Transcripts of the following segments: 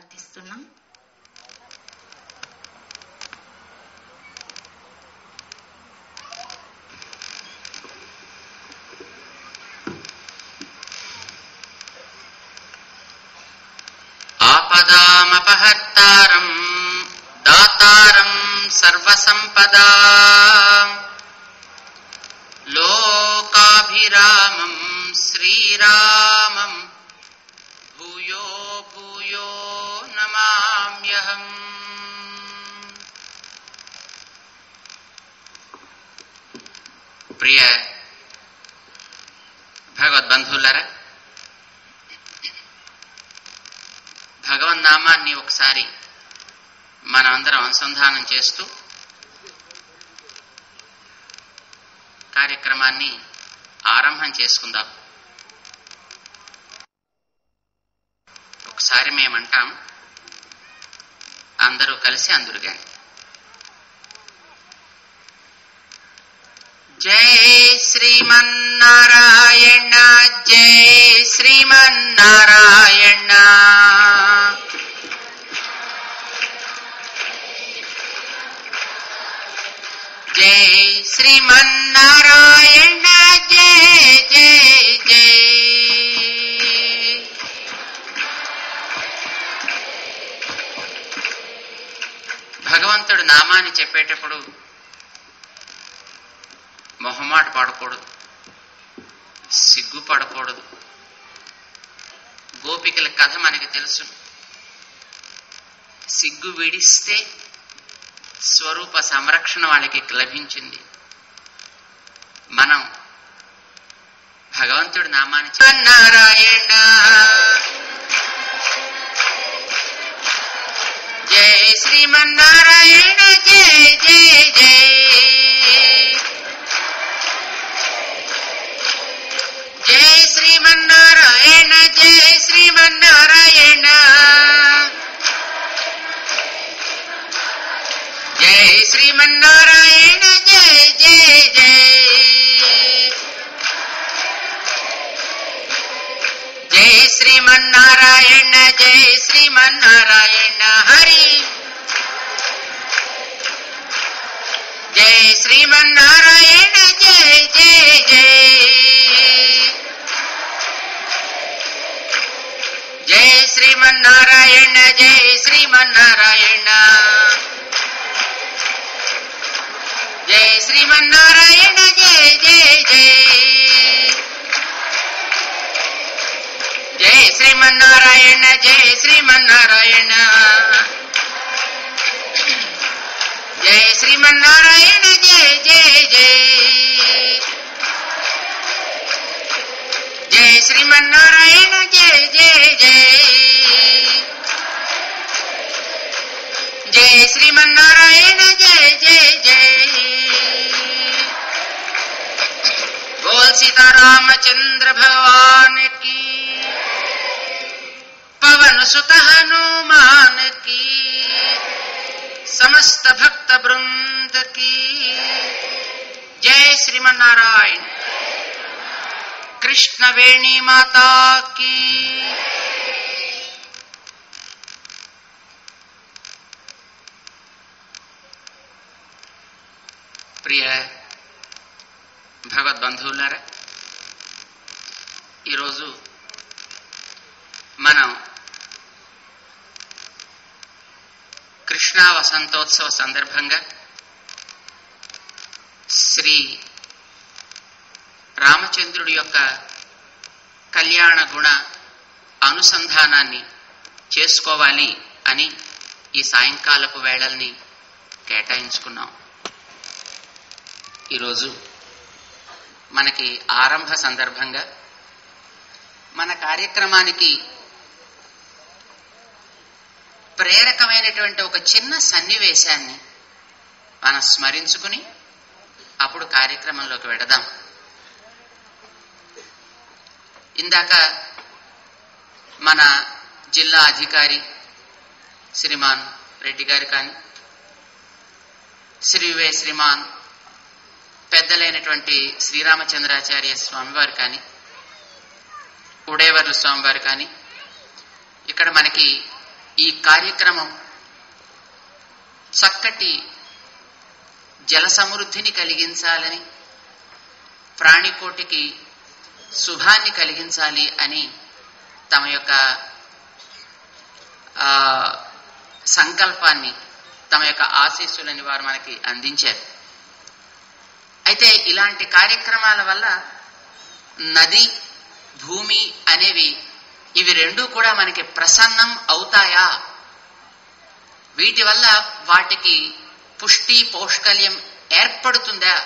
ప్రార్థిస్తున్నాం. ఆపదామపహర్తారం దాతారం సర్వసంపదా లోకాభిరామం శ్రీరామం భూయో భూయో నమామ్యహం. ప్రియ భగవద్బంధువులారా, భగవన్నామాన్ని ఒకసారి మనమందరం అనుసంధానం చేస్తూ కార్యక్రమాన్ని ఆరంభం చేసుకుందాం. ఒకసారి మేమంటాం, అందరూ కలిసి అందురుగా జై శ్రీమన్నారాయణ జై శ్రీమన్నారాయణ జై శ్రీమన్నారాయణ జై జై జై. భగవంతుడు నామాన్ని చెప్పేటప్పుడు మొహమాట పడకూడదు, సిగ్గుపడకూడదు. గోపికల కథ మనకి తెలుసు. సిగ్గు విడిస్తే స్వరూప సంరక్షణ వాళ్ళకి లభించింది. మనం భగవంతుడి నామాన్ని నారాయణ జై శ్రీమన్నారాయణ జై జై జై జై శ్రీమన్నారాయణ జై శ్రీమన్నారాయణ జై శ్రీమన్నారాయణ జై జై జై జై శ్రీమన్నారాయణ జై శ్రీమన్నారాయణ హరి జై శ్రీమన్నారాయణ జై జై జై జై శ్రీమన్నారాయణ జై శ్రీమన్నారాయణ జై శ్రీమన్నారాయణ జై జై జై జై శ్రీమన్నారాయణ జై శ్రీమన్నారాయణ జై శ్రీమన్నారాయణ జై జై జై జై శ్రీమన్నారాయణ జై జై జై జై శ్రీమన్నారాయణ జై జై జై. बोल सीतारामचंद्र भगवान की, पवन सुत हनुमान की, समस्त भक्त वृंद की जय. श्रीमन्नारायण. कृष्ण वेणी माता की. ప్రియ భగవద్బంధువులారా, ఈరోజు మనం కృష్ణా వసంతోత్సవ సందర్భంగా శ్రీ రామచంద్రుడి యొక్క కళ్యాణ గుణ అనుసంధానాన్ని చేసుకోవాలి అని ఈ సాయంకాలపు వేళల్ని కేటాయించుకున్నాం. ఈరోజు మనకి ఆరంభ సందర్భంగా మన కార్యక్రమానికి ప్రేరకమైనటువంటి ఒక చిన్న సన్నివేశాన్ని మనం స్మరించుకుని అప్పుడు కార్యక్రమంలోకి వెడదాం. ఇందాక మన జిల్లా అధికారి శ్రీమాన్ రెడ్డి గారు కానీ, శ్రీవే శ్రీమాన్ పెద్దలైనటువంటి శ్రీరామచంద్రాచార్య స్వామివారు కానీ, ఉడేవర్ల స్వామివారు కానీ, ఇక్కడ మనకి ఈ కార్యక్రమం చక్కటి జల సమృద్ధిని కలిగించాలని, ప్రాణికోటికి శుభాన్ని కలిగించాలి అని తమ యొక్క సంకల్పాన్ని, తమ యొక్క ఆశీస్సులని వారు మనకి అందించారు. అయితే ఇలాంటి కార్యక్రమాల వల్ల నది, భూమి అనేవి ఇవి రెండూ కూడా మనకి ప్రసన్నం అవుతాయా, వీటి వల్ల వాటికి పుష్టి పౌష్కల్యం ఏర్పడుతుందా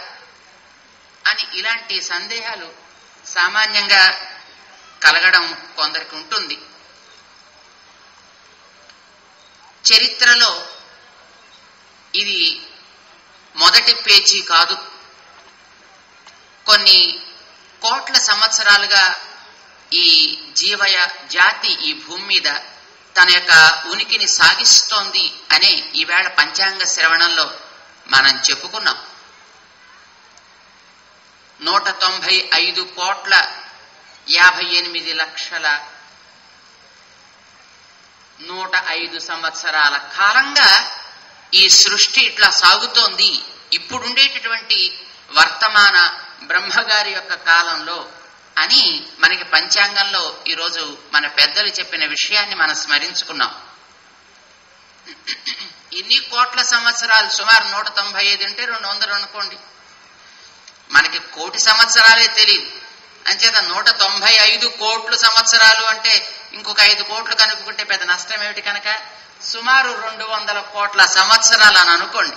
అని ఇలాంటి సందేహాలు సామాన్యంగా కలగడం కొందరికి ఉంటుంది. చరిత్రలో ఇది మొదటి పేజీ కాదు. కొన్ని కోట్ల సంవత్సరాలుగా ఈ జీవయ జాతి ఈ భూమి మీద తన యొక్క ఉనికిని సాగిస్తోంది అనే ఈవేళ పంచాంగ శ్రవణంలో మనం చెప్పుకున్నాం. 195,58,105 సంవత్సరాల కాలంగా ఈ సృష్టి ఇట్లా సాగుతోంది. ఇప్పుడుండేటటువంటి వర్తమాన బ్రహ్మగారి యొక్క కాలంలో అని మనకి పంచాంగంలో ఈరోజు మన పెద్దలు చెప్పిన విషయాన్ని మనం స్మరించుకున్నాం. ఇన్ని కోట్ల సంవత్సరాలు, సుమారు 195 అంటే 200 అనుకోండి, మనకి కోటి సంవత్సరాలే తెలియదు. అంచేత 195 కోట్ల సంవత్సరాలు అంటే ఇంకొక 5 కోట్లు కనుక్కుంటే పెద్ద నష్టం ఏమిటి కనుక సుమారు 200 కోట్ల సంవత్సరాలు అని అనుకోండి.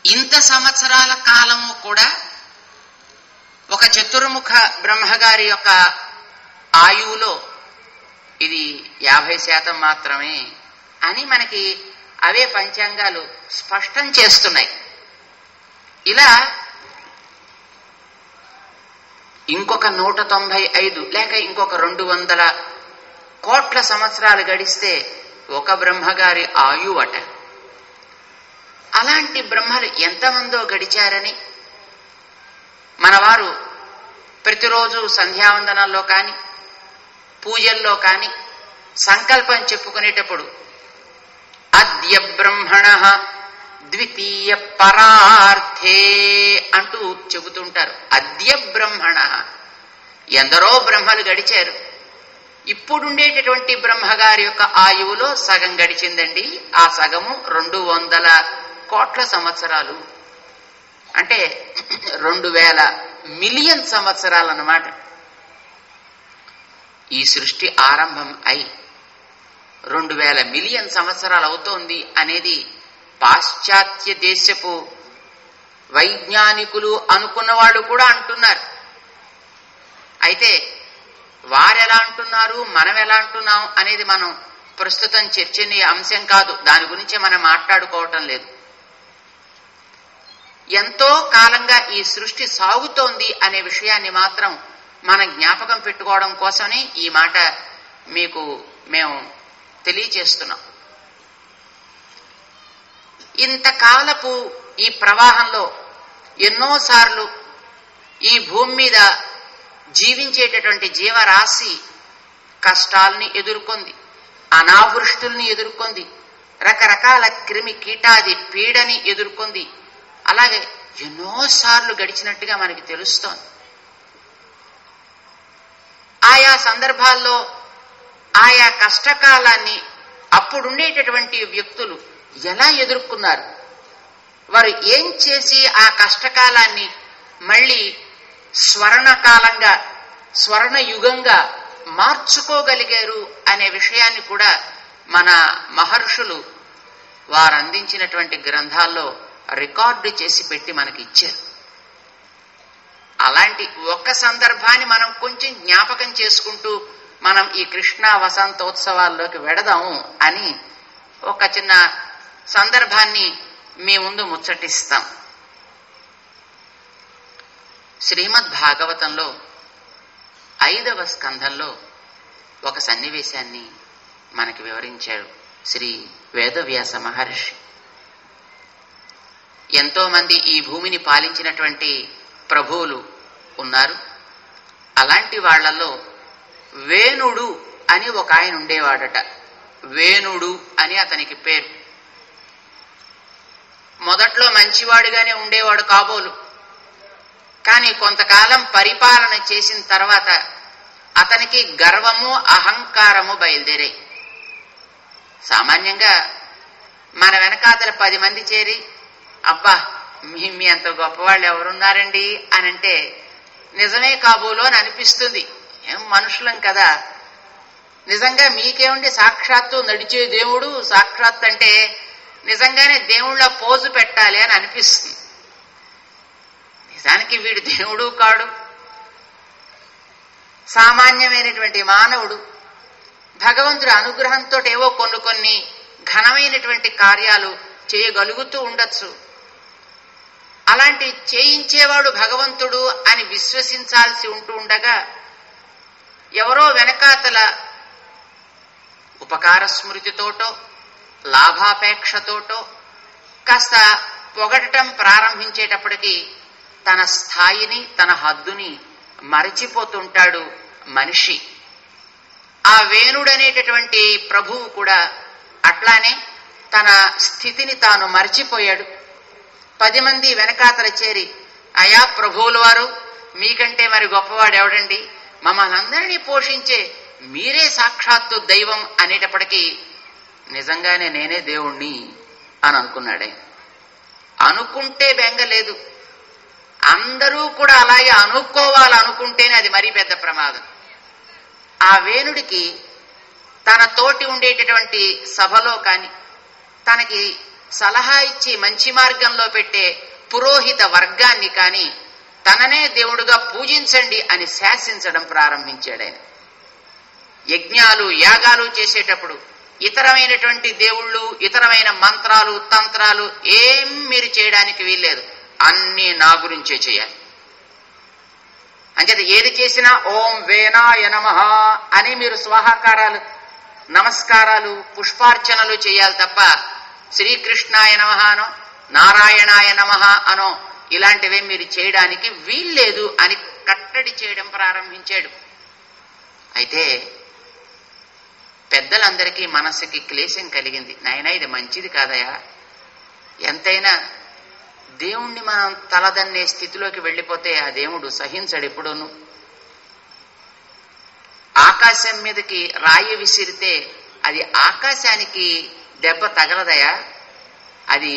ఇంత సంవత్సరాల కాలము కూడా ఒక చతుర్ముఖ బ్రహ్మగారి యొక్క ఆయువులో ఇది 50% మాత్రమే అని మనకి అవే పంచాంగాలు స్పష్టం చేస్తున్నాయి. ఇలా ఇంకొక 195 లేక ఇంకొక 200 కోట్ల సంవత్సరాలు గడిస్తే ఒక బ్రహ్మగారి ఆయువు అట. అలాంటి బ్రహ్మలు ఎంతమందో గడిచారని మనవారు ప్రతిరోజు సంధ్యావందనాల్లో కానీ పూజల్లో కానీ సంకల్పం చెప్పుకునేటప్పుడు అద్య బ్రహ్మణ ద్వితీయ పరార్థే అంటూ చెబుతుంటారు. అద్య బ్రహ్మణ, ఎందరో బ్రహ్మలు గడిచారు, ఇప్పుడుండేటటువంటి బ్రహ్మగారి యొక్క ఆయువులో సగం గడిచిందండి. ఆ సగము 200 కోట్ల సంవత్సరాలు అంటే 2000 మిలియన్ సంవత్సరాలు అన్నమాట. ఈ సృష్టి ఆరంభం అయి 2000 మిలియన్ సంవత్సరాలు అవుతోంది అనేది పాశ్చాత్య దేశపు వైజ్ఞానికులు అనుకున్న వాళ్ళు కూడా అంటున్నారు. అయితే వారెలా అంటున్నారు, మనం ఎలా అంటున్నాం అనేది మనం ప్రస్తుతం చర్చనీయ అంశం కాదు. దాని గురించి మనం మాట్లాడుకోవటం లేదు. ఎంతో కాలంగా ఈ సృష్టి సాగుతోంది అనే విషయాన్ని మాత్రం మనం జ్ఞాపకం పెట్టుకోవడం కోసమే ఈ మాట మీకు మేము తెలియచేస్తున్నాం. ఇంతకాలపు ఈ ప్రవాహంలో ఎన్నోసార్లు ఈ భూమి మీద జీవించేటటువంటి జీవరాశి కష్టాలని ఎదుర్కొంది, అనావృష్టుల్ని ఎదుర్కొంది, రకరకాల క్రిమి కీటాది పీడని ఎదుర్కొంది. అలాగే ఎన్నోసార్లు గడిచినట్టుగా మనకి తెలుస్తోంది. ఆయా సందర్భాల్లో ఆయా కష్టకాలాన్ని అప్పుడుండేటటువంటి వ్యక్తులు ఎలా ఎదుర్కొన్నారు, వారు ఏం చేసి ఆ కష్టకాలాన్ని మళ్ళీ స్వర్ణకాలంగా, స్వర్ణయుగంగా మార్చుకోగలిగారు అనే విషయాన్ని కూడా మన మహర్షులు వారు అందించినటువంటి గ్రంథాల్లో రికార్డు చేసి పెట్టి మనకి ఇచ్చారు. అలాంటి ఒక సందర్భాన్ని మనం కొంచెం జ్ఞాపకం చేసుకుంటూ మనం ఈ కృష్ణ వసంతోత్సవాల్లోకి వెడదాము అని ఒక చిన్న సందర్భాన్ని మీ ముందు ముచ్చటిస్తాం. శ్రీమద్ భాగవతంలో 5వ స్కంధంలో ఒక సన్నివేశాన్ని మనకి వివరించాడు శ్రీ వేదవ్యాస మహర్షి. ఎంతో మంది ఈ భూమిని పాలించినటువంటి ప్రభువులు ఉన్నారు. అలాంటి వాళ్లలో వేణుడు అని ఒక ఆయన ఉండేవాడట. వేణుడు అని అతనికి పేరు. మొదట్లో మంచివాడుగానే ఉండేవాడు కాబోలు. కానీ కొంతకాలం పరిపాలన చేసిన తర్వాత అతనికి గర్వము అహంకారము బయలుదేరాయి. సామాన్యంగా మన వెనకాతల 10 మంది చేరి అబ్బా మీ అంత గొప్పవాళ్ళు ఎవరున్నారండి అని అంటే నిజమే కాబోలు అని అనిపిస్తుంది. ఏం మనుషులం కదా. నిజంగా మీకేముండి సాక్షాత్తు నడిచే దేవుడు, సాక్షాత్ అంటే నిజంగానే దేవుళ్ళ పోజు పెట్టాలి అని అనిపిస్తుంది. నిజానికి వీడు దేవుడు కాడు, సామాన్యమైనటువంటి మానవుడు. భగవంతుడి అనుగ్రహంతో ఏవో కొన్ని ఘనమైనటువంటి కార్యాలు చేయగలుగుతూ ఉండొచ్చు. అలాంటి చేయించేవాడు భగవంతుడు అని విశ్వసించాల్సి ఉంటూ ఉండగా ఎవరో వెనకాతల ఉపకార స్మృతితోటో లాభాపేక్షతోటో కాస్త పొగడటం ప్రారంభించేటప్పటికీ తన స్థాయిని తన హద్దుని మరచిపోతుంటాడు మనిషి. ఆ వేణుడనేటటువంటి ప్రభువు కూడా అట్లానే తన స్థితిని తాను మరచిపోయాడు. 10 మంది వెనకాతల చేరి అయా ప్రభువుల వారు, మీకంటే మరి గొప్పవాడు ఎవడండి, మమ్మల్ని అందరినీ పోషించే మీరే సాక్షాత్తు దైవం అనేటప్పటికీ నిజంగానే నేనే దేవుణ్ణి అని అనుకున్నాడే. అనుకుంటే బెంగలేదు, అందరూ కూడా అలాగే అనుకోవాలనుకుంటేనే అది మరీ పెద్ద ప్రమాదం. ఆ వేణుడికి తన తోటి ఉండేటటువంటి సభలో కాని తనకి సలహా ఇచ్చి మంచి మార్గంలో పెట్టే పురోహిత వర్గాన్ని కాని తననే దేవుడుగా పూజించండి అని శాసించడం ప్రారంభించాడు ఆయన. యజ్ఞాలు యాగాలు చేసేటప్పుడు ఇతరమైనటువంటి దేవుళ్ళు, ఇతరమైన మంత్రాలు తంత్రాలు ఏం మీరు చేయడానికి వీల్లేదు, అన్నీ నా గురించే చేయాలి. అంచేత ఏది చేసినా ఓం వేణాయ నమః అని మీరు స్వాహాకారాలు, నమస్కారాలు, పుష్పార్చనలు చేయాలి తప్ప శ్రీకృష్ణాయ నమః అనో నారాయణాయ నమః అనో ఇలాంటివే మీరు చేయడానికి వీల్లేదు అని కట్టడి చేయడం ప్రారంభించాడు. అయితే పెద్దలందరికీ మనస్సుకి క్లేశం కలిగింది. నాయనా ఇది మంచిది కాదయా, ఎంతైనా దేవుణ్ణి మనం తలదన్నే స్థితిలోకి వెళ్ళిపోతే ఆ దేవుడు సహించడు ఎప్పుడూను. ఆకాశం మీదకి రాయి విసిరితే అది ఆకాశానికి దెబ్బ తగలదయా, అది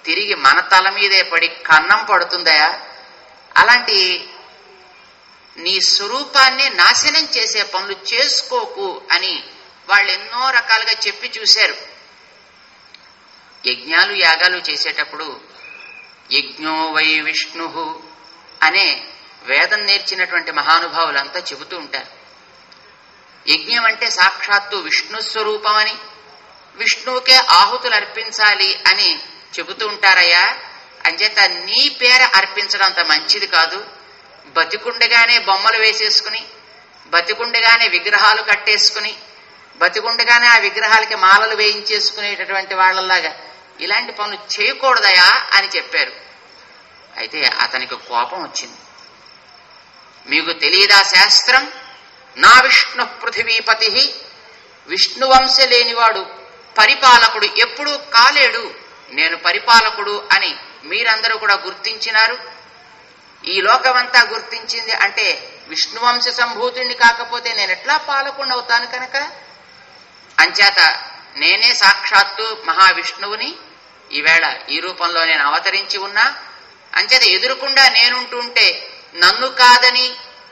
తిరిగి మన తల మీదే పడి కన్నం పడుతుందయా. అలాంటి నీ స్వరూపాన్ని నాశనం చేసే పనులు చేసుకోకు అని వాళ్ళు ఎన్నో రకాలుగా చెప్పి చూశారు. యజ్ఞాలు యాగాలు చేసేటప్పుడు యజ్ఞో వై విష్ణు అనే వేదం నేర్చినటువంటి మహానుభావులంతా చెబుతూ ఉంటారు. యజ్ఞం అంటే సాక్షాత్తు విష్ణు స్వరూపమని, విష్ణువుకే ఆహుతులు అర్పించాలి అని చెబుతూ ఉంటారయ్యా. అంచేత నీ పేర అర్పించడం అంత మంచిది కాదు. బతికుండగానే బొమ్మలు వేసేసుకుని, బతికుండగానే విగ్రహాలు కట్టేసుకుని, బతికుండగానే ఆ విగ్రహాలకి మాలలు వేయించేసుకునేటటువంటి వాళ్ళలాగా ఇలాంటి పనులు చేయకూడదయా అని చెప్పారు. అయితే అతనికి కోపం వచ్చింది. మీకు తెలియదా శాస్త్రం, నా విష్ణు పృథివీపతి, విష్ణువంశ లేనివాడు పరిపాలకుడు ఎప్పుడూ కాలేడు, నేను పరిపాలకుడు అని మీరందరూ కూడా గుర్తించినారు. ఈ లోకమంతా గుర్తించింది అంటే విష్ణువంశ సంభూతుణ్ణి కాకపోతే నేను ఎట్లా పాలకుడిని అవుతాను కనుక, అంచేత నేనే సాక్షాత్తు మహావిష్ణువుని, ఈవేళ ఈ రూపంలో నేను అవతరించి ఉన్నా. అంచేత ఎదురుకుండా నేనుంటుంటే నన్ను కాదని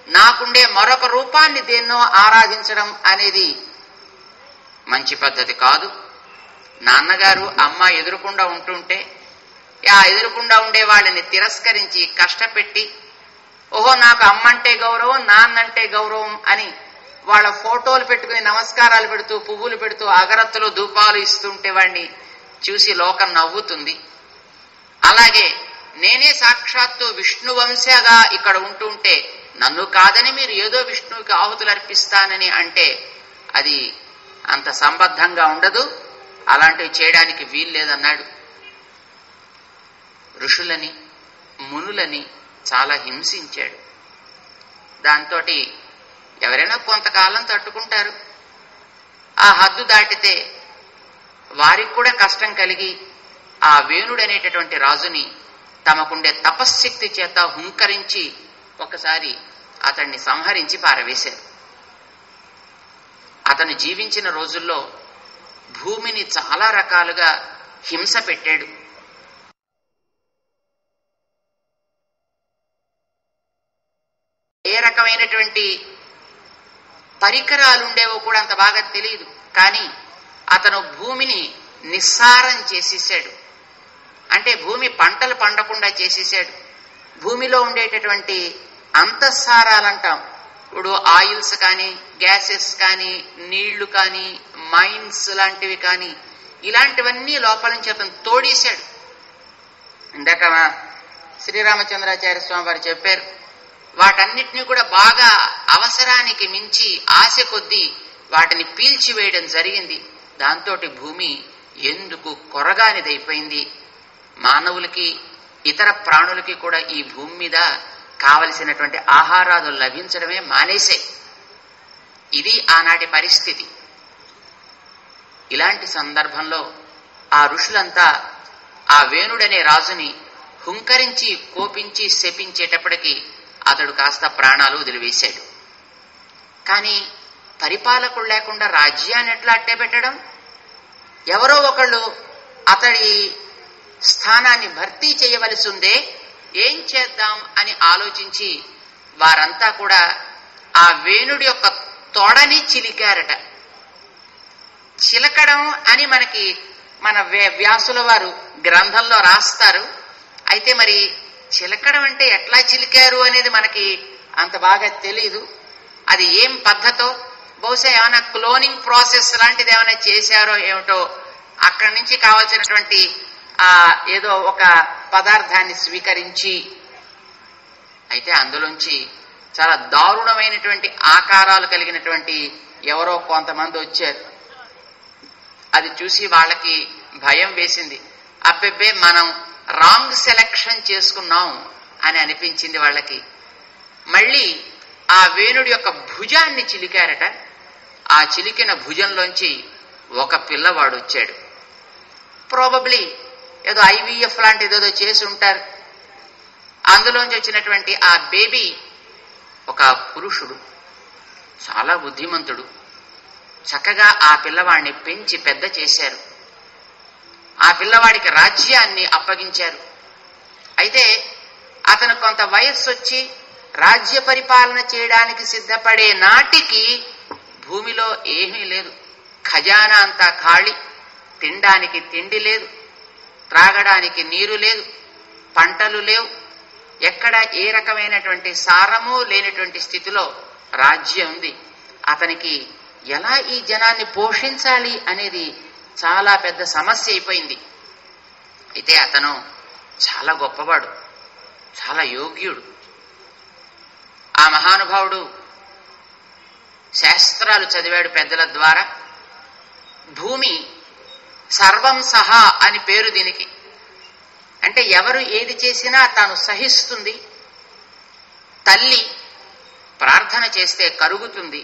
నాకుండే మరొక రూపాన్ని దేన్నో ఆరాధించడం అనేది మంచి పద్ధతి కాదు. నాన్నగారు అమ్మ ఎదురుకుండా ఉంటుంటే ఆ ఎదురుకుండా ఉండే వాళ్ళని తిరస్కరించి కష్టపెట్టి, ఓహో నాకు అమ్మంటే గౌరవం, నాన్నంటే గౌరవం అని వాళ్ళ ఫోటోలు పెట్టుకుని నమస్కారాలు పెడుతూ, పువ్వులు పెడుతూ, అగరత్తులు ధూపాలు ఇస్తుంటే వాడిని చూసి లోకం నవ్వుతుంది. అలాగే నేనే సాక్షాత్తు విష్ణువంశగా ఇక్కడ ఉంటుంటే నన్ను కాదని మీరు ఏదో విష్ణువుకి ఆహుతులు అర్పిస్తానని అంటే అది అంత సంబద్ధంగా ఉండదు, అలాంటివి చేయడానికి వీల్లేదన్నాడు. ఋషులని మునులని చాలా హింసించాడు. దాంతో ఎవరైనా కొంతకాలం తట్టుకుంటారు, ఆ హద్దు దాటితే వారికి కూడా కష్టం కలిగి ఆ వేణుడనేటటువంటి రాజుని తమకుండే తపశ్శక్తి చేత హుంకరించి ఒకసారి అతన్ని సంహరించి పారవేశారు. అతను జీవించిన రోజుల్లో భూమిని చాలా రకాలుగా హింస పెట్టాడు. ఏ రకమైనటువంటి పరికరాలు ఉండేవో కూడా అంత బాగా తెలియదు. కానీ అతను భూమిని నిస్సారం చేసేసాడు. అంటే భూమి పంటలు పండకుండా చేసేసాడు. భూమిలో ఉండేటటువంటి అంతఃసారాలంటాం, ఇప్పుడు ఆయిల్స్ కానీ, గ్యాసెస్ కానీ, నీళ్లు కానీ, మైన్స్ లాంటివి కానీ, ఇలాంటివన్నీ లోపల నుంచి అతను తోడేశాడు. ఇందాక శ్రీరామచంద్రాచార్య స్వామి వారు చెప్పారు, వాటన్నిటినీ కూడా బాగా అవసరానికి మించి ఆశ కొద్దీ వాటిని పీల్చివేయడం జరిగింది. దాంతో భూమి ఎందుకు కొరగానిదైపోయింది. మానవులకి ఇతర ప్రాణులకి కూడా ఈ భూమి మీద కావలసినటువంటి ఆహారాలు లభించడమే మానేశాయి. ఇది ఆనాటి పరిస్థితి. ఇలాంటి సందర్భంలో ఆ ఋషులంతా ఆ వేణుడనే రాజుని హుంకరించి కోపించి శపించేటప్పటికీ అతడు కాస్త ప్రాణాలు వదిలివేశాడు. కానీ పరిపాలకుడు లేకుండా రాజ్యాన్ని ఎట్లా అట్టే పెట్టడం? ఎవరో ఒకళ్ళు అతడి స్థానాన్ని భర్తీ చేయవలసి ఉందే, ఏం చేద్దాం అని ఆలోచించి వారంతా కూడా ఆ వేణుడి యొక్క తొడని చిలికారట. చిలకడం అని మన వ్యాసుల వారు గ్రంథంలో రాస్తారు. అయితే మరి చిలకడం అంటే ఎట్లా చిలికారు అనేది మనకి అంత బాగా తెలీదు. అది ఏం పద్ధతో, బహుశా ఏమైనా క్లోనింగ్ ప్రాసెస్ లాంటిది ఏమైనా చేశారో ఏమిటో. అక్కడి నుంచి కావాల్సినటువంటి ఏదో ఒక పదార్థాన్ని స్వీకరించి, అయితే అందులోంచి చాలా దారుణమైనటువంటి ఆకారాలు కలిగినటువంటి ఎవరో కొంతమంది వచ్చారు. అది చూసి వాళ్ళకి భయం వేసింది. అబ్బెబ్బే, మనం రాంగ్ సెలక్షన్ చేసుకున్నాం అని అనిపించింది వాళ్ళకి. మళ్ళీ ఆ వేణుడి యొక్క భుజాన్ని చిలికారట. ఆ చిలికిన భుజంలోంచి ఒక పిల్లవాడు వచ్చాడు. ప్రాబబ్లీ ఏదో ఐవీఎఫ్ లాంటిది ఏదో చేసి ఉంటారు. అందులోంచి వచ్చినటువంటి ఆ బేబీ ఒక పురుషుడు, చాలా బుద్ధిమంతుడు. చక్కగా ఆ పిల్లవాడిని పెంచి పెద్ద చేశారు. ఆ పిల్లవాడికి రాజ్యాన్ని అప్పగించారు. అయితే అతను కొంత వయస్సు వచ్చి రాజ్య పరిపాలన చేయడానికి సిద్ధపడే నాటికి భూమిలో ఏమీ లేదు. ఖజానా అంతా ఖాళీ. తినడానికి తిండి లేదు, త్రాగడానికి నీరు లేదు, పంటలు లేవు. ఎక్కడ ఏ రకమైనటువంటి సారము లేనటువంటి స్థితిలో రాజ్యం ఉంది. అతనికి ఎలా ఈ జనాన్ని పోషించాలి అనేది చాలా పెద్ద సమస్య అయిపోయింది. అయితే అతను చాలా గొప్పవాడు, చాలా యోగ్యుడు. ఆ మహానుభావుడు శాస్త్రాలు చదివాడు పెద్దల ద్వారా. భూమి సర్వం సహా అని పేరు దీనికి. అంటే ఎవరు ఏది చేసినా తాను సహిస్తుంది. తల్లి ప్రార్థన చేస్తే కరుగుతుంది,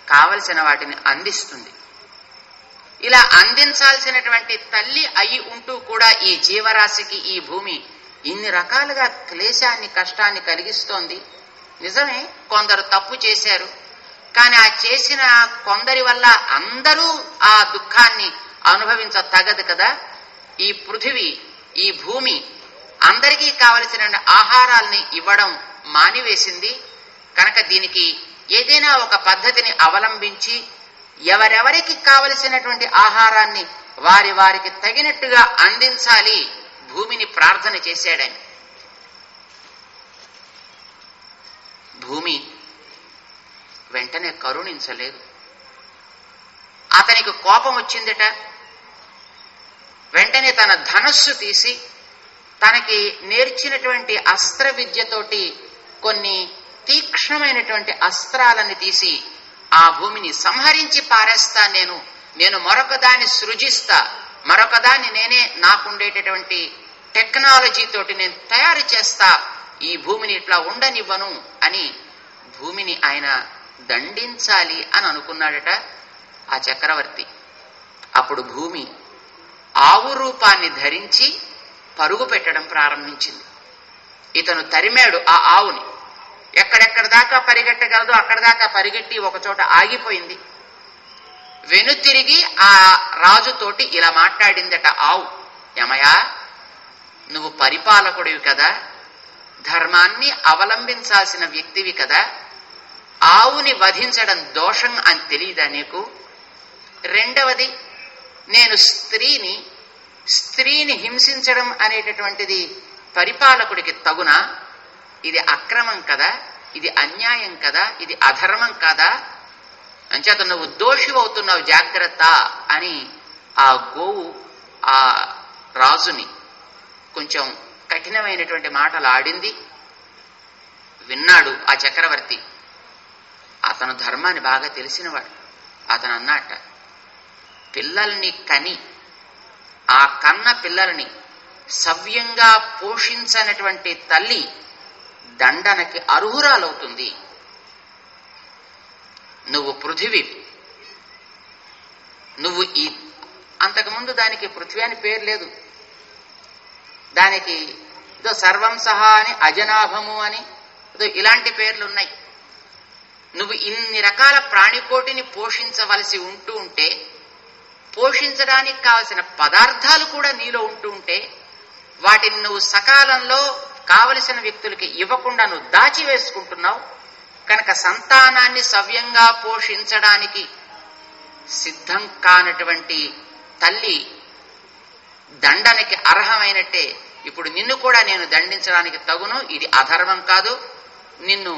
కావలసిన వాటిని అందిస్తుంది. ఇలా అందించాల్సినటువంటి తల్లి అయి ఉంటూ కూడా ఈ జీవరాశికి ఈ భూమి ఇన్ని రకాలుగా క్లేశాన్ని, కష్టాన్ని కలిగిస్తోంది. నిజమే, కొందరు తప్పు చేశారు. కానీ ఆ చేసిన కొందరి వల్ల అందరూ ఆ దుఃఖాన్ని అనుభవించ తగదు కదా. ఈ పృథివీ, ఈ భూమి అందరికీ కావలసిన ఆహారాల్ని ఇవ్వడం మానివేసింది. కనుక దీనికి ఏదైనా ఒక పద్ధతిని అవలంబించి ఎవరెవరికి కావలసినటువంటి ఆహారాన్ని వారి వారికి తగినట్టుగా అందించాలి భూమిని ప్రార్థన చేశాడని. భూమి వెంటనే కరుణించలేదు. అతనికి కోపం వచ్చిందట. వెంటనే తన ధనస్సు తీసి తనకి నేర్చినటువంటి అస్త్ర విద్యతోటి కొన్ని తీక్ష్ణమైనటువంటి అస్త్రాలని తీసి ఆ భూమిని సంహరించి పారేస్తా, నేను మరొకదాన్ని సృజిస్తా, మరొకదాన్ని నేనే నాకుండేటటువంటి టెక్నాలజీతోటి నేను తయారు చేస్తా, ఈ భూమిని ఇట్లా ఉండనివ్వను అని భూమిని ఆయన దండించాలి అని అనుకున్నాడట. ఆ చక్రవర్తి. అప్పుడు భూమి ఆవు రూపాన్ని ధరించి పరుగు పెట్టడం ప్రారంభించింది. ఇతను తరిమాడు ఆ ఆవుని. ఎక్కడెక్కడ దాకా పరిగెట్టగలదో అక్కడ దాకా పరిగెట్టి ఒకచోట ఆగిపోయింది. వెనుతిరిగి ఆ రాజుతోటి ఇలా మాట్లాడిందట ఆవు, యమయా, నువ్వు పరిపాలకుడివి కదా, ధర్మాన్ని అవలంబించాల్సిన వ్యక్తివి కదా, ఆవుని వధించడం దోషం అని తెలియదా నీకు? రెండవది, నేను స్త్రీని హింసించడం అనేటటువంటిది పరిపాలకుడికి తగునా? ఇది అక్రమం కదా, ఇది అన్యాయం కదా, ఇది అధర్మం కదా, అంచేత నువ్వు దోషివవుతున్నావు, జాగ్రత్త అని ఆ గోవు ఆ రాజుని కొంచెం కఠినమైనటువంటి మాటలు ఆడింది. విన్నాడు ఆ చక్రవర్తి. అతను ధర్మాన్ని బాగా తెలిసినవాడు. అతను అన్నట్ట, పిల్లల్ని కని ఆ కన్న పిల్లల్ని సవ్యంగా పోషించనటువంటి తల్లి దండనకి అర్హురాలవుతుంది. నువ్వు పృథివీ, నువ్వు అంతకుముందు దానికి పృథ్వీ అని పేరు లేదు, దానికి ఏదో సర్వం సహా అని, అజనాభము అని ఏదో ఇలాంటి పేర్లు ఉన్నాయి. నువ్వు ఇన్ని రకాల ప్రాణికోటిని పోషించవలసి ఉంటే, పోషించడానికి కావలసిన పదార్థాలు కూడా నీలో ఉంటే, వాటిని నువ్వు సకాలంలో కావలసిన వ్యక్తులకి ఇవ్వకుండా నువ్వు దాచివేసుకుంటున్నావు. కనుక సంతానాన్ని సవ్యంగా పోషించడానికి సిద్ధం కానటువంటి తల్లి దండనకి అర్హమైనట్టే. ఇప్పుడు నిన్ను కూడా నేను దండించడానికి తగును, ఇది అధర్మం కాదు, నిన్ను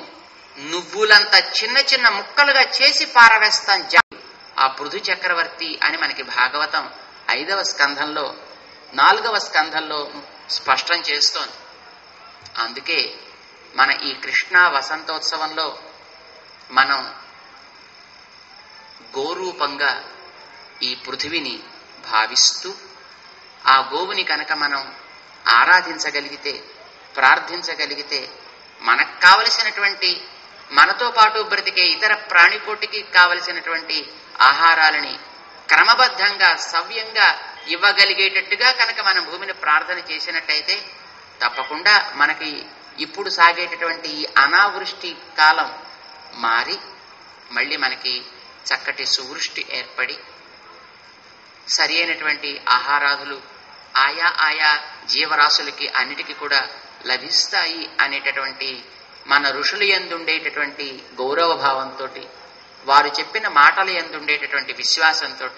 నువ్వులంత చిన్న చిన్న ముక్కలుగా చేసి పారవేస్తాను ఆ పృథు చక్రవర్తి అని మనకి భాగవతం 5వ స్కంధంలో 4వ స్కంధంలో స్పష్టం చేస్తోంది. అందుకే మన ఈ కృష్ణ వసంతోత్సవంలో మనం గోరూపంగా ఈ పృథివిని భావిస్తూ, ఆ గోవుని కనుక మనం ఆరాధించగలిగితే, ప్రార్థించగలిగితే, మనకు కావలసినటువంటి, మనతో పాటు బ్రతికే ఇతర ప్రాణికోటికి కావలసినటువంటి ఆహారాలని క్రమబద్ధంగా సవ్యంగా ఇవ్వగలిగేటట్టుగా కనుక మనం భూమిని ప్రార్థన చేసినట్టయితే తప్పకుండా మనకి ఇప్పుడు సాగేటటువంటి ఈ అనావృష్టి కాలం మారి మళ్ళీ మనకి చక్కటి సువృష్టి ఏర్పడి సరి అయినటువంటి ఆహారాదులు ఆయా జీవరాశులకి అన్నిటికీ కూడా లభిస్తాయి అనేటటువంటి మన ఋషుల యందుండేటటువంటి గౌరవ భావంతో, వారు చెప్పిన మాటల యందుండేటటువంటి విశ్వాసంతో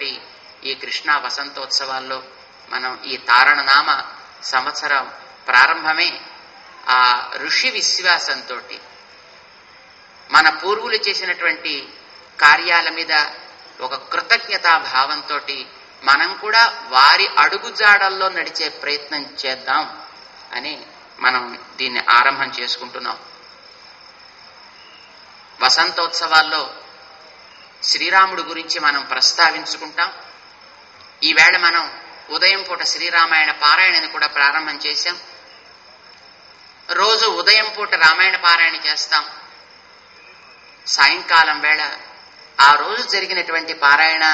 ఈ కృష్ణ వసంతోత్సవాల్లో మనం ఈ తారణనామ సంవత్సరం ప్రారంభమే ఆ ఋషి విశ్వాసంతో, మన పూర్వులు చేసినటువంటి కార్యాల మీద ఒక కృతజ్ఞతా భావంతో మనం కూడా వారి అడుగుజాడల్లో నడిచే ప్రయత్నం చేద్దాం అని మనం దీన్ని ఆరంభం చేసుకుంటున్నాం. వసంతోత్సవాల్లో శ్రీరాముడు గురించి మనం ప్రస్తావించుకుంటాం. ఈవేళ మనం ఉదయం పూట శ్రీరామాయణ పారాయణని కూడా ప్రారంభం చేశాం. రోజు ఉదయం పూట రామాయణ పారాయణ చేస్తాం. సాయంకాలం వేళ ఆ రోజు జరిగినటువంటి పారాయణ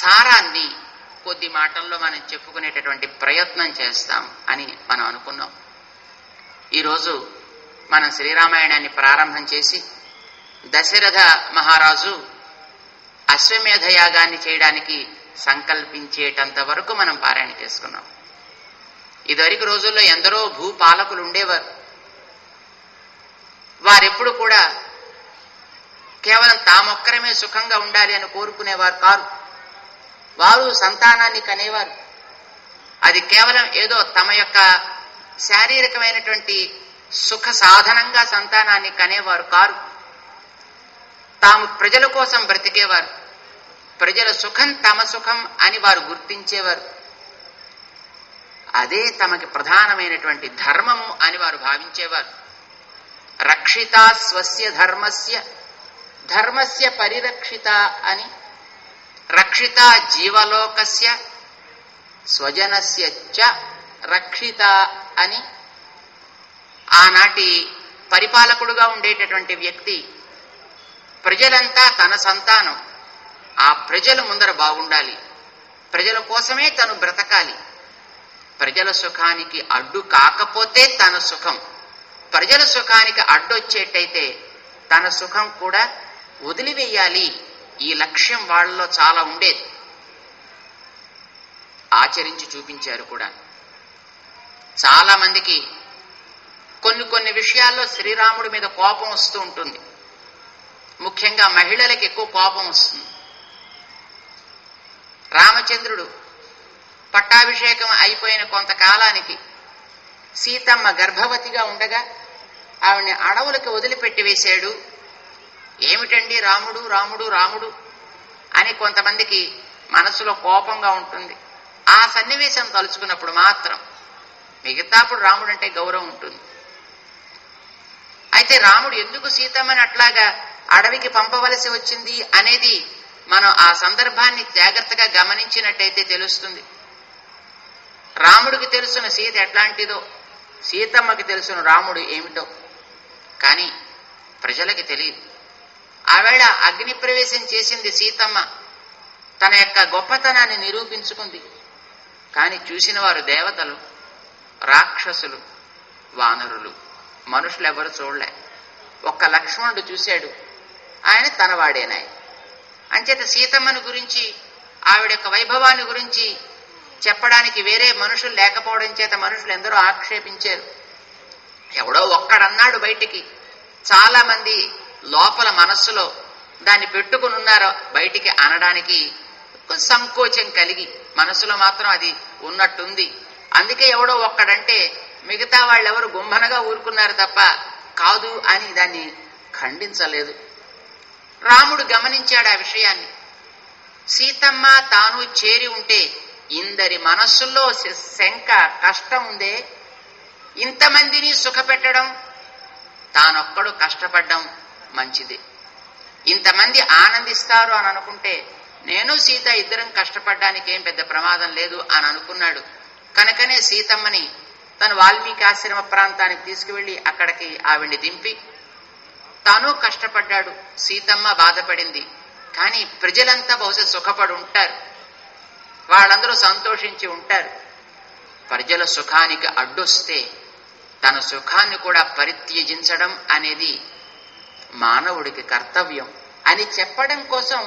సారాన్ని కొద్ది మాటల్లో మనం చెప్పుకునేటటువంటి ప్రయత్నం చేస్తాం అని మనం అనుకున్నాం. ఈరోజు మనం శ్రీరామాయణాన్ని ప్రారంభం చేసి దశరథ మహారాజు అశ్వమేధ యాగాన్ని చేయడానికి సంకల్పించేటంత వరకు మనం పారాయణ చేసుకున్నాం. ఇదివరకు రోజుల్లో ఎందరో భూపాలకులు ఉండేవారు. వారెప్పుడు కూడా కేవలం తామొక్కరమే సుఖంగా ఉండాలి అని కోరుకునేవారు కాదు. వారు సంతానాన్ని కనేవారు. అది కేవలం ఏదో తమ యొక్క శారీరకమైనటువంటి సుఖ సాధనంగా సంతానాన్ని కనేవారు కారు. తాము ప్రజల కోసం బ్రతికేవారు. ప్రజల సుఖం తమ సుఖం అని వారు గుర్తించేవారు. అదే తమకి ప్రధానమైనటువంటి ధర్మము అని వారు భావించేవారు. రక్షిత స్వస్య ధర్మస్య పరిరక్షిత అని, రక్షిత జీవలోకస్య స్వజనస్య చ రక్షిత అని ఆనాటి పరిపాలకుడుగా ఉండేటటువంటి వ్యక్తి ప్రజలంతా తన సంతానం, ఆ ప్రజల ముందర బాగుండాలి, ప్రజల కోసమే తను బ్రతకాలి. ప్రజల సుఖానికి అడ్డు కాకపోతే తన సుఖం, ప్రజల సుఖానికి అడ్డొచ్చేటైతే తన సుఖం కూడా వదిలివేయాలి. ఈ లక్ష్యం వాళ్ళలో చాలా ఉండేది. ఆచరించి చూపించారు కూడా. చాలా మందికి కొన్ని విషయాల్లో శ్రీరాముడి మీద కోపం వస్తూ ఉంటుంది. ముఖ్యంగా మహిళలకు ఎక్కువ కోపం వస్తుంది. రామచంద్రుడు పట్టాభిషేకం అయిపోయిన కొంతకాలానికి సీతమ్మ గర్భవతిగా ఉండగా ఆవిడ్ని అడవులకు వదిలిపెట్టి వేశాడు. ఏమిటండి రాముడు రాముడు రాముడు అని కొంతమందికి మనసులో కోపంగా ఉంటుంది. ఆ సన్నివేశం తలుచుకున్నప్పుడు మాత్రం, మిగతాప్పుడు రాముడు అంటే గౌరవం ఉంటుంది. అయితే రాముడు ఎందుకు సీతమ్మని అట్లాగా అడవికి పంపవలసి వచ్చింది అనేది మనం ఆ సందర్భాన్ని జాగ్రత్తగా గమనించినట్టయితే తెలుస్తుంది. రాముడికి తెలుసున్న సీత ఎట్లాంటిదో, సీతమ్మకి తెలుసున్న రాముడు ఏమిటో. కానీ ప్రజలకి తెలియదు. ఆవేళ అగ్ని ప్రవేశం చేసింది సీతమ్మ, తన యొక్క గొప్పతనాన్ని నిరూపించుకుంది. కానీ చూసిన వారు దేవతలు, రాక్షసులు, వానరులు, మనుషులెవరు చూడలే. ఒక్క లక్ష్మణుడు చూశాడు, ఆయన తనవాడేనాయ. అంచేత సీతమ్మను గురించి, ఆవిడ యొక్క వైభవాన్ని గురించి చెప్పడానికి వేరే మనుషులు లేకపోవడం చేత మనుషులు ఎందరో ఆక్షేపించారు. ఎవడో ఒక్కడన్నాడు బయటికి. చాలా మంది లోపల మనస్సులో దాన్ని పెట్టుకుని ఉన్నారు, బయటికి అనడానికి సంకోచం కలిగి మనసులో మాత్రం అది ఉన్నట్టుంది. అందుకే ఎవడో ఒక్కడంటే మిగతా వాళ్ళెవరు గుంభనగా ఊరుకున్నారు తప్ప కాదు అని దాన్ని ఖండించలేదు. రాముడు గమనించాడు ఆ విషయాన్ని. సీతమ్మ తాను చేరి ఉంటే ఇందరి మనస్సుల్లో శంక, కష్టం ఉందే, ఇంతమందిని సుఖపెట్టడం, తానొక్కడు కష్టపడ్డం మంచిది. ఇంతమంది ఆనందిస్తారు అని అనుకుంటే నేను సీత ఇద్దరం కష్టపడ్డానికి ఏం పెద్ద ప్రమాదం లేదు అని అనుకున్నాడు. కనుకనే సీతమ్మని తను వాల్మీకి ఆశ్రమ ప్రాంతానికి తీసుకువెళ్లి అక్కడికి ఆవిడ్ని దింపి తాను కష్టపడ్డాడు. సీతమ్మ బాధపడింది. కానీ ప్రజలంతా బహుశా సుఖపడి ఉంటారు, వాళ్ళందరూ సంతోషించి ఉంటారు. ప్రజల సుఖానికి అడ్డొస్తే తన సుఖాన్ని కూడా పరిత్యజించడం అనేది మానవుడికి కర్తవ్యం అని చెప్పడం కోసం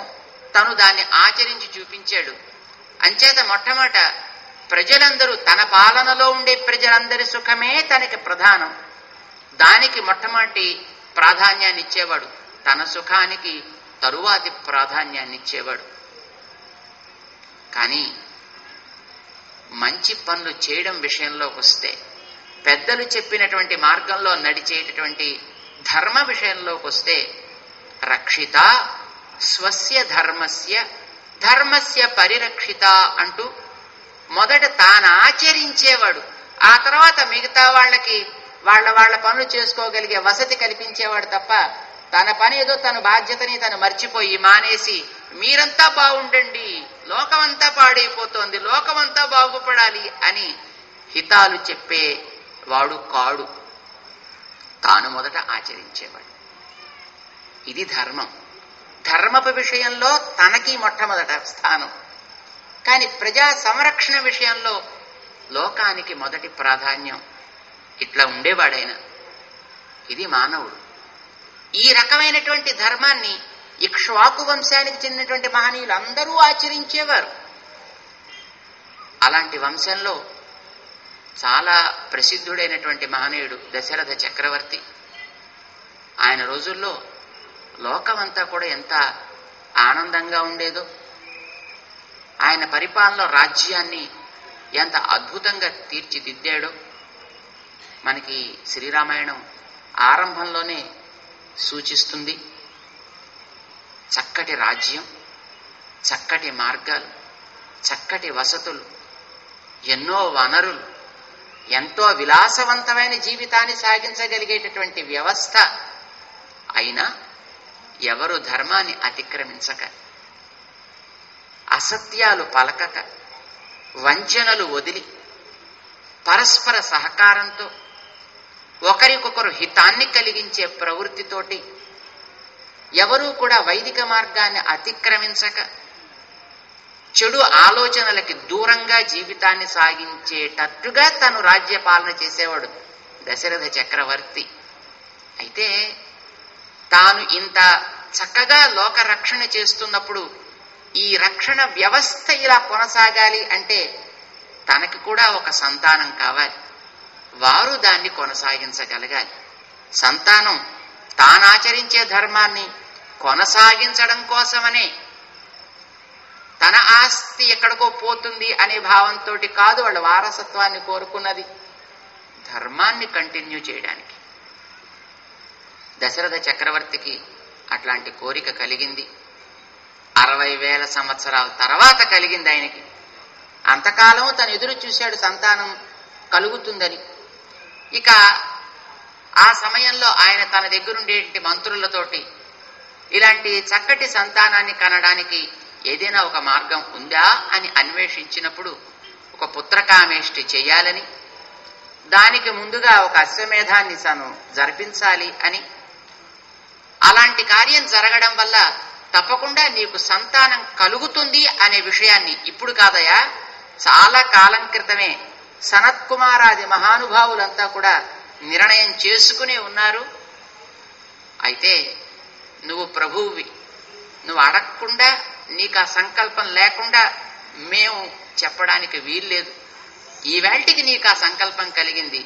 తను దాన్ని ఆచరించి చూపించాడు. అంచేత మొట్టమొదట ప్రజలందరూ, తన పాలనలో ఉండే ప్రజలందరి సుఖమే తనకి ప్రధానం. దానికి మొట్టమొదటి ప్రాధాన్యాన్ని ఇచ్చేవాడు. తన సుఖానికి తరువాతి ప్రాధాన్యాన్ని ఇచ్చేవాడు. కానీ మంచి పనులు చేయడం విషయంలోకి వస్తే, పెద్దలు చెప్పినటువంటి మార్గంలో నడిచేటటువంటి ధర్మ విషయంలోకి వస్తే, రక్షిత స్వస్య ధర్మస్య ధర్మస్య పరిరక్షిత అంటూ మొదట తాను ఆచరించేవాడు. ఆ తర్వాత మిగతా వాళ్ళకి వాళ్ళ పనులు చేసుకోగలిగే వసతి కల్పించేవాడు తప్ప తన పని ఏదో తన బాధ్యతని తను మర్చిపోయి మానేసి మీరంతా బాగుండండి, లోకమంతా పాడైపోతోంది, లోకమంతా బాగుపడాలి అని హితాలు చెప్పేవాడు కాడు. తాను మొదట ఆచరించేవాడు. ఇది ధర్మం. ధర్మపు విషయంలో తనకి మొట్టమొదట స్థానం. కానీ ప్రజా సంరక్షణ విషయంలో లోకానికి మొదటి ప్రాధాన్యం. ఇట్లా ఉండేవాడైనా. ఇది మానవుడు. ఈ రకమైనటువంటి ధర్మాన్ని ఇక్ష్వాకు వంశానికి చెందినటువంటి మహనీయులు అందరూ ఆచరించేవారు. అలాంటి వంశంలో చాలా ప్రసిద్ధుడైనటువంటి మహనీయుడు దశరథ చక్రవర్తి. ఆయన రోజుల్లో లోకమంతా కూడా ఎంత ఆనందంగా ఉండేదో, ఆయన పరిపాలనలో రాజ్యాన్ని ఎంత అద్భుతంగా తీర్చిదిద్దాడో మనకి శ్రీరామాయణం ఆరంభంలోనే సూచిస్తుంది. చక్కటి రాజ్యం, చక్కటి మార్గాలు, చక్కటి వసతులు, ఎన్నో వనరులు, ఎంతో విలాసవంతమైన జీవితాన్ని సాగించగలిగేటటువంటి వ్యవస్థ. అయినా ఎవరు ధర్మాన్ని అతిక్రమించక, అసత్యాలు పలకక, వంచనలు వదిలి పరస్పర సహకారంతో ఒకరికొకరు హితాన్ని కలిగించే ప్రవృత్తితోటి ఎవరూ కూడా వైదిక మార్గాన్ని అతిక్రమించక చెడు ఆలోచనలకి దూరంగా జీవితాన్ని సాగించేటట్టుగా తను రాజ్యపాలన చేసేవాడు దశరథ చక్రవర్తి. అయితే తాను ఇంత చక్కగా లోక రక్షణ చేస్తున్నప్పుడు ఈ రక్షణ వ్యవస్థ ఇలా కొనసాగాలి అంటే తనకి కూడా ఒక సంతానం కావాలి, వారు దాన్ని కొనసాగించగలగాలి. సంతానం తానాచరించే ధర్మాన్ని కొనసాగించడం కోసమనే, తన ఆస్తి ఎక్కడికో పోతుంది అనే భావంతో కాదు వాళ్ళ వారసత్వాన్ని కోరుకున్నది, ధర్మాన్ని కంటిన్యూ చేయడానికి. దశరథ చక్రవర్తికి అట్లాంటి కోరిక కలిగింది. 60,000 సంవత్సరాల తర్వాత కలిగింది ఆయనకి. అంతకాలం తను ఎదురు చూశాడు సంతానం కలుగుతుందని. ఇక ఆ సమయంలో ఆయన తన దగ్గరుండేటి మంత్రులతోటి ఇలాంటి చక్కటి సంతానాన్ని కనడానికి ఏదైనా ఒక మార్గం ఉందా అని అన్వేషించినప్పుడు ఒక పుత్రకామేష్టి చెయ్యాలని, దానికి ముందుగా ఒక అశ్వమేధాన్ని తను జరిపించాలి అని, అలాంటి కార్యం జరగడం వల్ల తప్పకుండా నీకు సంతానం కలుగుతుంది అనే విషయాన్ని ఇప్పుడు కాదయా, చాలా కాలం క్రితమే సనత్కుమారాది మహానుభావులంతా కూడా నిర్ణయం చేసుకునే ఉన్నారు. అయితే నువ్వు ప్రభువువి, నువ్వు అడగకుండా, నీకు ఆ సంకల్పం లేకుండా మేము చెప్పడానికి వీల్లేదు. ఈవేళకి నీకు ఆ సంకల్పం కలిగింది,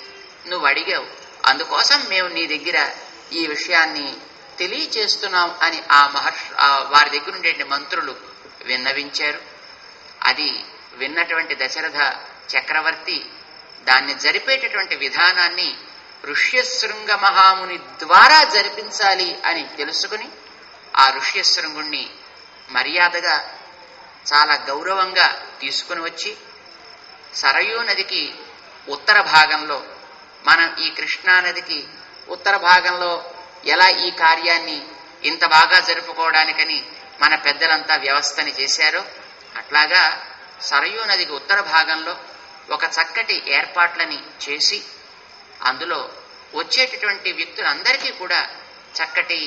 నువ్వు అడిగావు, అందుకోసం మేము నీ దగ్గర ఈ విషయాన్ని తెలియచేస్తున్నాం అని ఆ వారి దగ్గర ఉండే మంత్రులు విన్నవించారు. అది విన్నటువంటి దశరథ చక్రవర్తి దాన్ని జరిపేటటువంటి విధానాన్ని ఋష్యశృంగ మహాముని ద్వారా జరిపించాలి అని తెలుసుకుని ఆ ఋష్యశృంగుణ్ణి మర్యాదగా చాలా గౌరవంగా తీసుకుని వచ్చి సరయూ నదికి ఉత్తర భాగంలో, మనం ఈ కృష్ణానదికి ఉత్తర భాగంలో ఎలా ఈ కార్యాన్ని ఇంత బాగా జరుపుకోవడానికని మన పెద్దలంతా వ్యవస్థని చేశారో అట్లాగా సరయూ నదికి ఉత్తర భాగంలో ఒక చక్కటి ఏర్పాట్లని చేసి అందులో వచ్చేటటువంటి వ్యక్తులందరికీ కూడా చక్కటి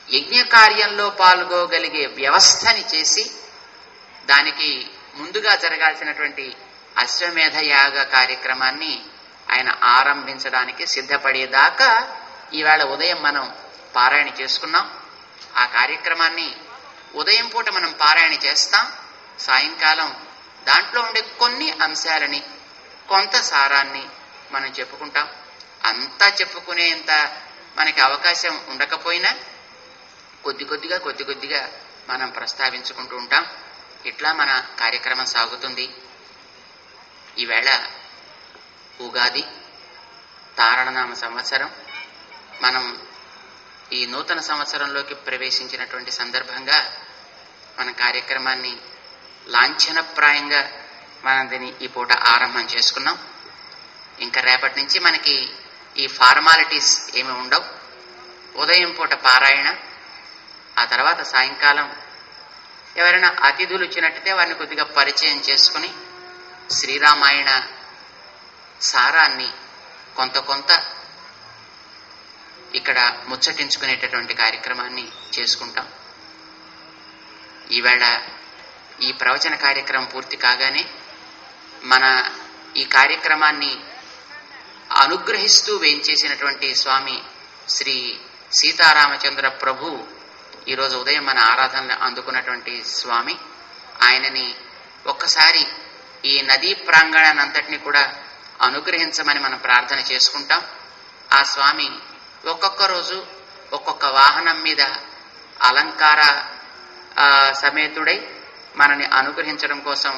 యజ్ఞ కార్యంలో పాల్గొగలిగే వ్యవస్థని చేసి దానికి ముందుగా జరగాల్సినటువంటి అశ్వమేధ యాగ కార్యక్రమాన్ని ఆయన ఆరంభించడానికి సిద్ధపడేదాకా ఈవేళ ఉదయం మనం పారాయణ చేసుకున్నాం. ఆ కార్యక్రమాన్ని ఉదయం పూట మనం పారాయణ చేస్తాం, సాయంకాలం దాంట్లో ఉండే కొన్ని అంశాలని, కొంత సారాన్ని మనం చెప్పుకుంటాం. అంతా చెప్పుకునేంత మనకి అవకాశం ఉండకపోయినా కొద్ది కొద్దిగా మనం ప్రస్తావించుకుంటూ ఉంటాం. ఇట్లా మన కార్యక్రమం సాగుతుంది. ఈవేళ ఉగాది తారణనామ సంవత్సరం. మనం ఈ నూతన సంవత్సరంలోకి ప్రవేశించినటువంటి సందర్భంగా మన కార్యక్రమాన్ని లాంఛనప్రాయంగా మనం దీన్ని ఈ పూట ఆరంభం చేసుకున్నాం. ఇంకా రేపటి నుంచి మనకి ఈ ఫార్మాలిటీస్ ఏమి ఉండవు. ఉదయం పూట పారాయణ, ఆ తర్వాత సాయంకాలం ఎవరైనా అతిథులు వచ్చినట్టయితే వారిని కొద్దిగా పరిచయం చేసుకుని శ్రీరామాయణ సారాన్ని కొంత ఇక్కడ ముచ్చటించుకునేటటువంటి కార్యక్రమాన్ని చేసుకుంటాం. ఈవేళ ఈ ప్రవచన కార్యక్రమం పూర్తి కాగానే మన ఈ కార్యక్రమాన్ని అనుగ్రహిస్తూ వేయించేసినటువంటి స్వామి శ్రీ సీతారామచంద్ర ప్రభు ఈరోజు ఉదయం మన ఆరాధనలు అందుకున్నటువంటి స్వామి, ఆయనని ఒక్కసారి ఈ నదీ ప్రాంగణాన్ని అంతటినీ కూడా అనుగ్రహించమని మనం ప్రార్థన చేసుకుంటాం. ఆ స్వామి ఒక్కొక్క రోజు ఒక్కొక్క వాహనం మీద అలంకార సమేతుడై మనని అనుగ్రహించడం కోసం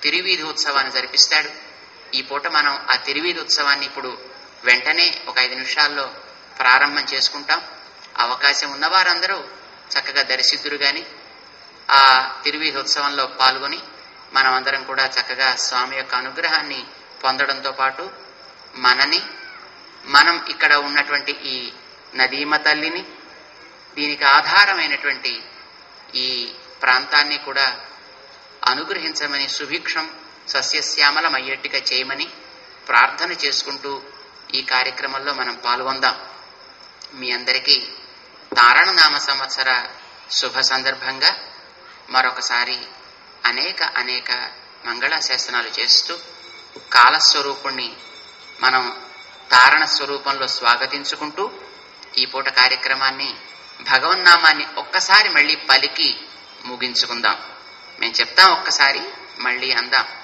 తిరువీధి ఉత్సవాన్ని జరిపిస్తాడు. ఈ పూట మనం ఆ తిరువీధి ఉత్సవాన్ని ఇప్పుడు వెంటనే ఒక 5 నిమిషాల్లో ప్రారంభం చేసుకుంటాం. అవకాశం ఉన్నవారందరూ చక్కగా దర్శిద్దురు గాని ఆ తిరువీధి ఉత్సవంలో పాల్గొని మనం అందరం కూడా చక్కగా స్వామి యొక్క అనుగ్రహాన్ని పొందడంతో పాటు మనం ఇక్కడ ఉన్నటువంటి ఈ నదీమ తల్లిని, దీనికి ఆధారమైనటువంటి ఈ ప్రాంతాన్ని కూడా అనుగ్రహించమని, సుభిక్షం సస్యశ్యామలమయ్యేట్టుగా చేయమని ప్రార్థన చేసుకుంటూ ఈ కార్యక్రమంలో మనం పాల్గొందాం. మీ అందరికీ తారణనామ సంవత్సర శుభ సందర్భంగా మరొకసారి అనేక అనేక మంగళాశాసనాలు చేస్తూ కాలస్వరూపుణ్ణి మనం ధారణ స్వరూపంలో స్వాగతించుకుంటూ ఈ పూట కార్యక్రమాన్ని భగవన్నామాన్ని ఒక్కసారి మళ్ళీ పలికి ముగించుకుందాం. మేము చెప్తాం, ఒక్కసారి మళ్ళీ అందాం.